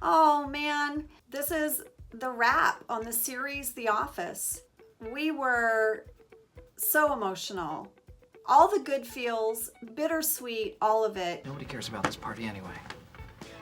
Oh man, this is the wrap on the series The Office. We were so emotional. All the good feels, bittersweet, all of it. Nobody cares about this party anyway.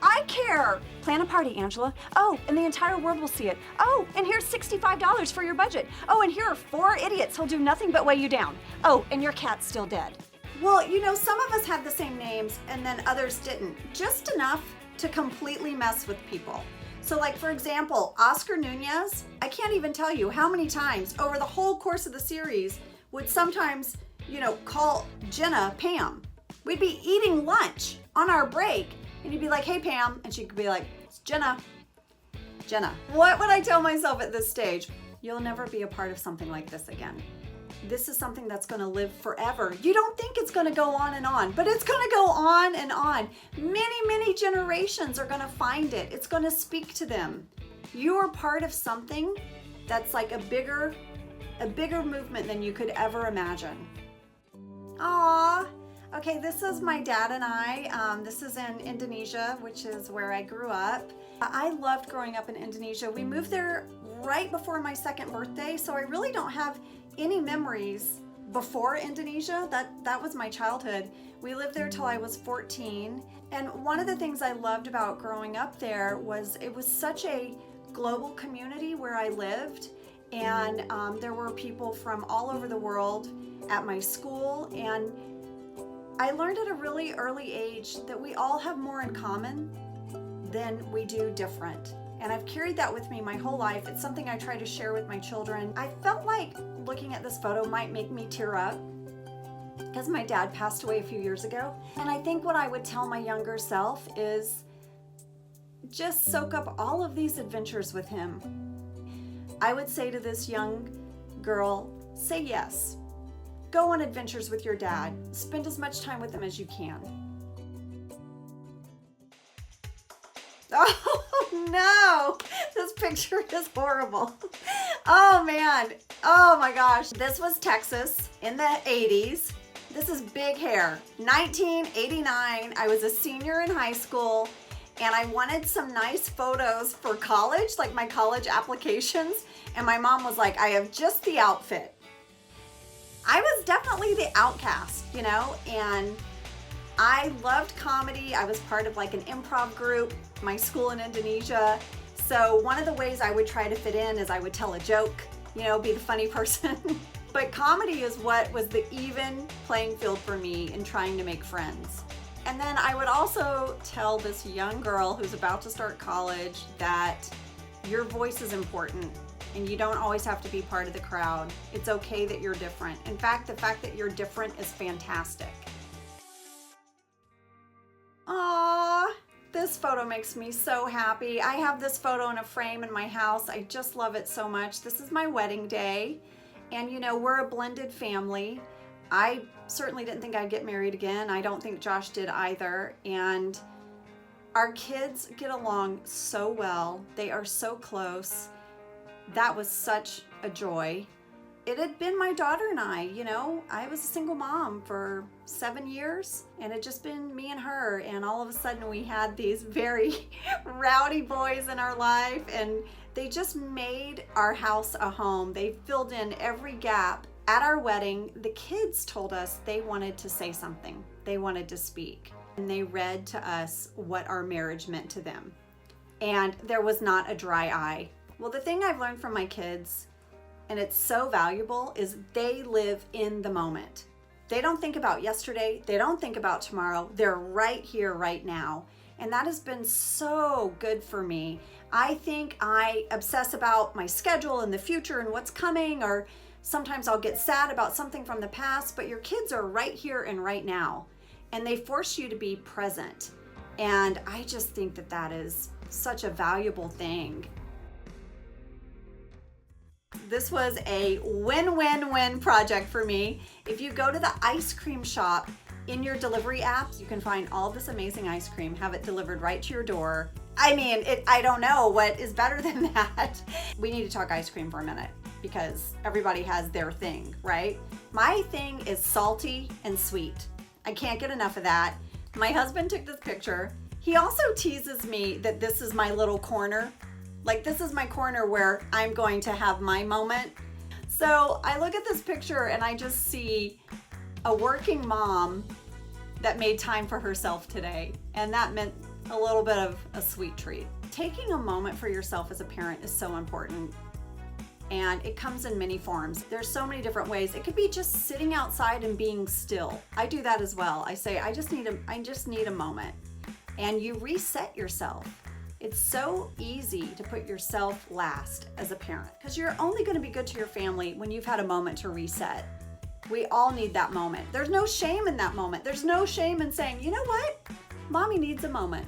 I care! Plan a party, Angela. Oh, and the entire world will see it. Oh, and here's $65 for your budget. Oh, and here are 4 idiots who'll do nothing but weigh you down. Oh, and your cat's still dead. Well, some of us had the same names and then others didn't. Just enough to completely mess with people. So like, for example, Oscar Nunez, I can't even tell you how many times over the whole course of the series would sometimes, call Jenna Pam. We'd be eating lunch on our break and he'd be like, hey Pam, and she could be like, it's Jenna. Jenna. What would I tell myself at this stage? You'll never be a part of something like this again. This is something that's going to live forever. You don't think it's going to go on, but it's going to go on and on. Many, many generations are going to find it. It's going to speak to them. You are part of something that's like a bigger movement than you could ever imagine. Aww. Okay, this is my dad and I. This is in Indonesia, which is where I grew up. I loved growing up in Indonesia. We moved there right before my 2nd birthday, so I really don't have any memories before Indonesia. That was my childhood. We lived there till I was 14. And one of the things I loved about growing up there was it was such a global community where I lived. And there were people from all over the world at my school. And I learned at a really early age that we all have more in common than we do different. And I've carried that with me my whole life. It's something I try to share with my children. I felt like looking at this photo might make me tear up because my dad passed away a few years ago. And I think what I would tell my younger self is just soak up all of these adventures with him. I would say to this young girl, say yes. Go on adventures with your dad. Spend as much time with him as you can. Oh no, this picture is horrible. Oh man, oh my gosh. This was Texas in the 80s. This is big hair. 1989, I was a senior in high school and I wanted some nice photos for college, like my college applications. And my mom was like, I have just the outfit. I was definitely the outcast, and I loved comedy. I was part of like an improv group, my school in Indonesia. So one of the ways I would try to fit in is I would tell a joke, be the funny person. But comedy is what was the even playing field for me in trying to make friends. And then I would also tell this young girl who's about to start college that your voice is important and you don't always have to be part of the crowd. It's okay that you're different. In fact, the fact that you're different is fantastic. Aww, this photo makes me so happy. I have this photo in a frame in my house. I just love it so much. This is my wedding day. And we're a blended family. I certainly didn't think I'd get married again. I don't think Josh did either. And our kids get along so well. They are so close. That was such a joy. It had been my daughter and I was a single mom for 7 years and it had just been me and her. And all of a sudden we had these very rowdy boys in our life and they just made our house a home. They filled in every gap. At our wedding, the kids told us they wanted to say something. They wanted to speak. And they read to us what our marriage meant to them. And there was not a dry eye. Well, the thing I've learned from my kids, and it's so valuable, is they live in the moment. They don't think about yesterday. They don't think about tomorrow. They're right here, right now. And that has been so good for me. I think I obsess about my schedule and the future and what's coming, or sometimes I'll get sad about something from the past, but your kids are right here and right now. And they force you to be present. And I just think that that is such a valuable thing. This was a win-win-win project for me. If you go to the ice cream shop in your delivery apps, you can find all this amazing ice cream, have it delivered right to your door. I don't know what is better than that. We need to talk ice cream for a minute because everybody has their thing, right? My thing is salty and sweet. I can't get enough of that. My husband took this picture. He also teases me that this is my little corner. Like, this is my corner where I'm going to have my moment. So I look at this picture and I just see a working mom that made time for herself today. And that meant a little bit of a sweet treat. Taking a moment for yourself as a parent is so important. And it comes in many forms. There's so many different ways. It could be just sitting outside and being still. I do that as well. I say, I just need a moment. And you reset yourself. It's so easy to put yourself last as a parent because you're only going to be good to your family when you've had a moment to reset. We all need that moment. There's no shame in that moment. There's no shame in saying, you know what? Mommy needs a moment.